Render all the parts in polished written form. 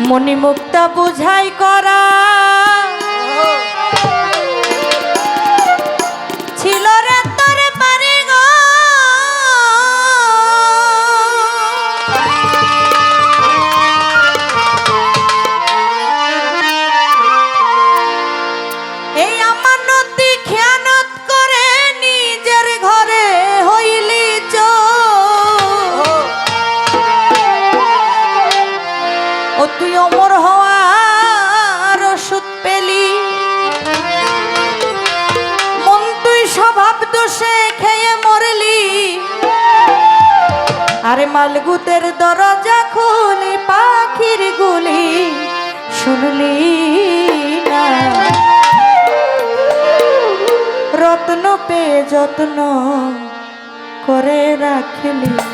মণিমুক্তা বুঝাই করা ছিল রে তোর বাড়ি গো। এই আমানতি খেয়ানত করে নিজের ঘরে হইলি ও তুই অমর হওয়ার ওষুধ পেলি, মন তুই স্বভাব দোষে খেয়ে মরলি। আরে মালগুতের দরজা খুলি পাখির গুলি শুনলি না, রত্ন পেয়ে যত্ন করে রাখলি না।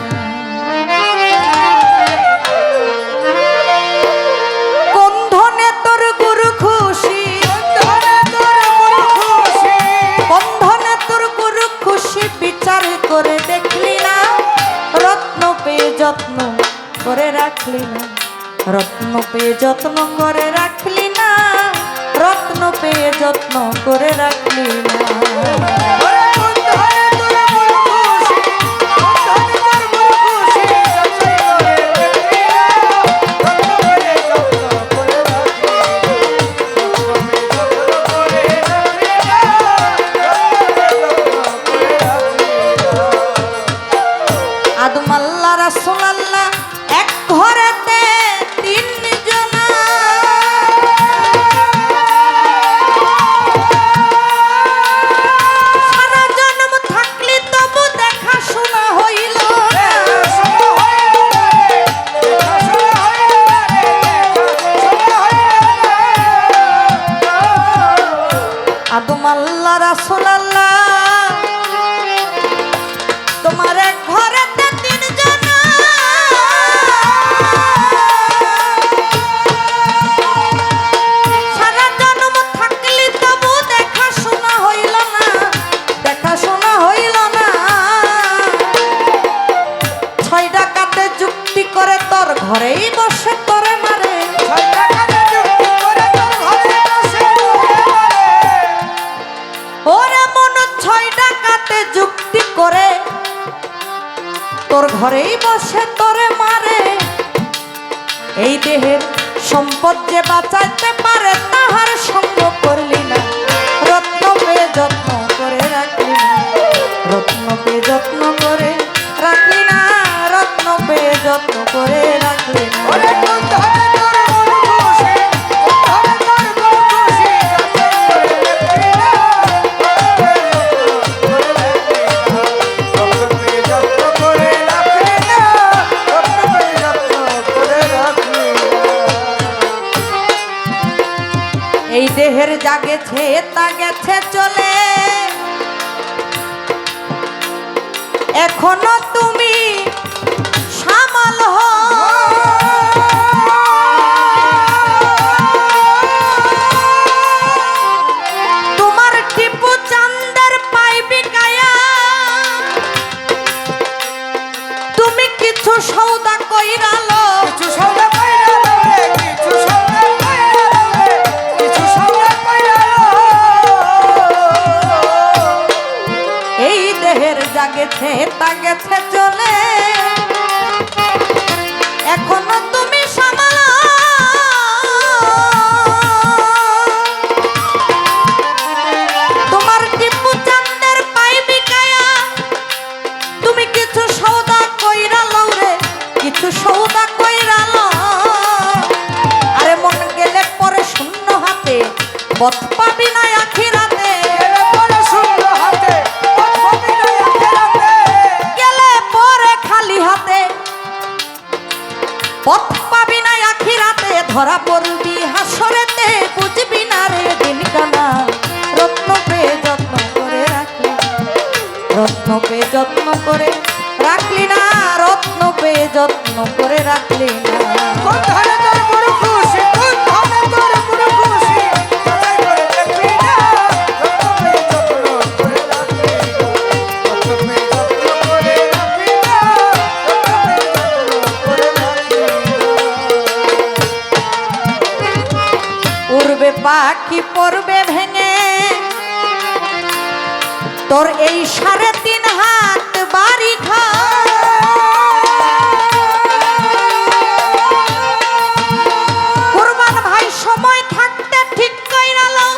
করে দেখলি না, রত্ন পেয়ে যত্ন করে রাখলি না, রত্ন পেয়ে যত্ন করে রাখলি না, রত্ন পেয়ে যত্ন করে রাখলি না। আদম আল্লাহ রাসূল আল্লাহ এক ঘরেতে তিনজনা, সারা জন্ম থাকলি তবু দেখা শোনা হইল না। আদম আল্লাহ রাসূল আল্লাহ তোমার এক ঘরে ঘরেই বসে তোরে মারে, ওরে মন 6 টাকাতে যুক্তি করে তোর ঘরেই বসে তোরে মারে। এই দেহের সম্পদ যে বাঁচাইতে পারে তাহার সঙ্গ করলি না, রত্ন পেয়ে যত্ন করে রাখলি না, রত্ন পেয়ে যত্ন করে রাখলি না, রত্ন পেয়ে যত্ন করে রাখলি না। এই দেহের যা গেছে তা গেছে চলে, এখনো তুমি সামাল হও। তোমার টিপু চান্দের পাইবি কায়া, তুমি কিছু সৌদা কইরালো, গেছে তা গেছে চলে, এখনো তুমি সামাল। তোমার টিপু চান্দের পাইবি কায়া, তুমি কিছু সৌদা কইরা লও রে, কিছু সৌদা কইরা লও। আরে মন গেলে পরে শূন্য হাতে পথ পাবি না আখিরাতে, পথ পাবি না আখিরাতে, ধরা পড়বি হাসরেতে, বুঝবি না রে দিন কানা। রত্ন পেয়ে যত্ন করে রাখলি, রত্ন পেয়ে যত্ন করে রাখলি না, রত্ন পেয়ে যত্ন করে রাখলি না। উড়বে পাখি পড়বে ভেঙে তোর এই 3.5 হাত বাড়ি কুরবান ভাই সময় থাকতে ঠিক কইরা লও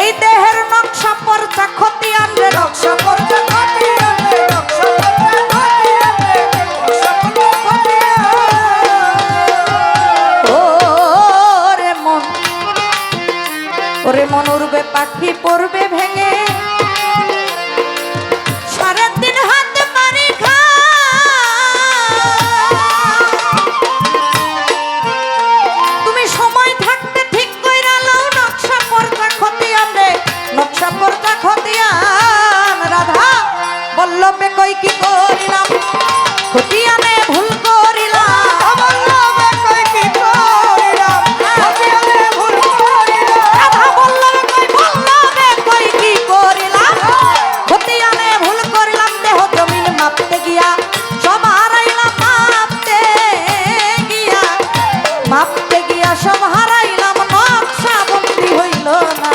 এই দেহের নকশা পর্চা ক্ষতি আনবে নকশা পর্চা ক্ষতি আনবে নকশা পর্চা ক্ষতি আনবে নকশা পর্চা ক্ষতি ওরে মন উড়বে পাখি পড়বে ভেঙে 3.5 হাত বাড়ি তুমি সময় থাকতে ঠিক কইরা লও নকশা পর্চা ক্ষতি আনবে নকশা পর্চা ক্ষতি আন রাধা বল্লভে কই কি করিলাম ক্ষতি আনে ভুল করিলাম বল্লভে কই কি করিলাম ক্ষতি আনে ভুল করিলাম রাধা বল্লভে কই কি করিলাম ক্ষতি আনে ভুল করিলাম দেহ জমিন মাপতে গিয়া সব হারাইলাম মাপতে গিয়া সব হারাইলাম নকশা বন্দি হইল না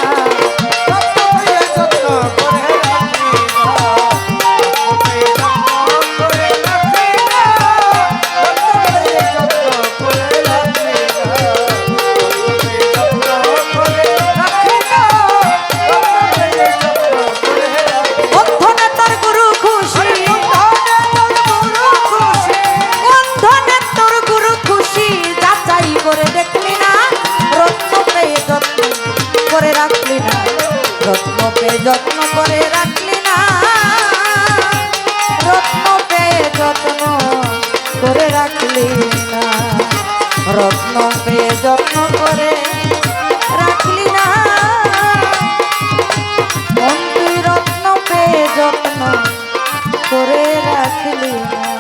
যত্ন করে রাখলি না রত্ন পেয়ে যত্ন করে রাখলি না রত্ন পেয়ে যত্ন করে রাখলি না মন তুই রত্ন পেয়ে যত্ন করে রাখলি না।